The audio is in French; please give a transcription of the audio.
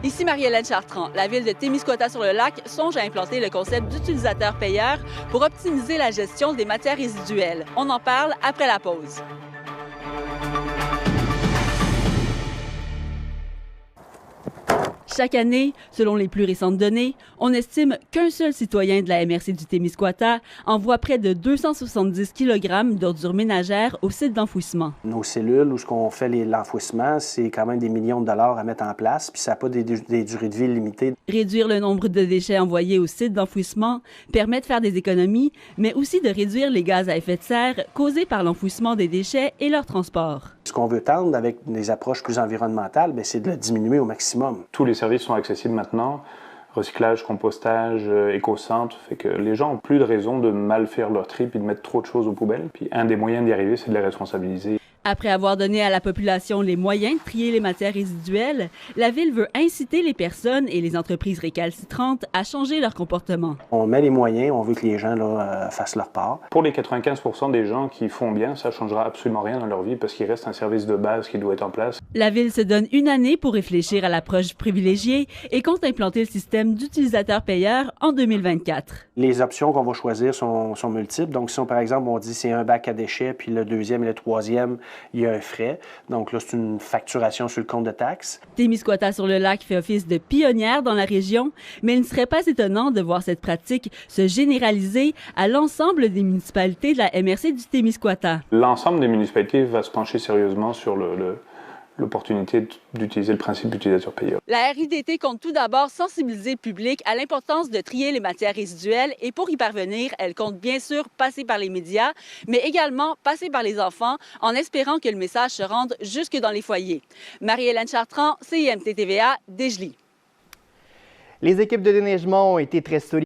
Ici Marie-Hélène Chartrand. La ville de Témiscouata-sur-le-Lac songe à implanter le concept d'utilisateur-payeur pour optimiser la gestion des matières résiduelles. On en parle après la pause. Chaque année, selon les plus récentes données, on estime qu'un seul citoyen de la MRC du Témiscouata envoie près de 270 kg d'ordures ménagères au site d'enfouissement. Nos cellules, où ce qu'on fait l'enfouissement, c'est quand même des millions de dollars à mettre en place, puis ça n'a pas des durées de vie limitées. Réduire le nombre de déchets envoyés au site d'enfouissement permet de faire des économies, mais aussi de réduire les gaz à effet de serre causés par l'enfouissement des déchets et leur transport. Ce qu'on veut tendre avec des approches plus environnementales, c'est de le diminuer au maximum. Tous les services sont accessibles maintenant. Recyclage, compostage, éco-centre, fait que les gens n'ont plus de raison de mal faire leur tri et de mettre trop de choses aux poubelles. Puis un des moyens d'y arriver, c'est de les responsabiliser. Après avoir donné à la population les moyens de trier les matières résiduelles, la Ville veut inciter les personnes et les entreprises récalcitrantes à changer leur comportement. On met les moyens, on veut que les gens fassent leur part. Pour les 95% des gens qui font bien, ça ne changera absolument rien dans leur vie parce qu'il reste un service de base qui doit être en place. La Ville se donne une année pour réfléchir à l'approche privilégiée et compte implanter le système d'utilisateur-payeur en 2024. Les options qu'on va choisir sont multiples. Donc, si par exemple, on dit c'est un bac à déchets, puis le deuxième et le troisième, il y a un frais. Donc là, c'est une facturation sur le compte de taxes. Témiscouata-sur-le-Lac fait office de pionnière dans la région, mais il ne serait pas étonnant de voir cette pratique se généraliser à l'ensemble des municipalités de la MRC du Témiscouata. L'ensemble des municipalités va se pencher sérieusement sur l'opportunité d'utiliser le principe d'utilisateur-payeur. La RIDT compte tout d'abord sensibiliser le public à l'importance de trier les matières résiduelles et pour y parvenir, elle compte bien sûr passer par les médias, mais également passer par les enfants en espérant que le message se rende jusque dans les foyers. Marie-Hélène Chartrand, CIMT TVA, Dégelis. Les équipes de déneigement ont été très solides.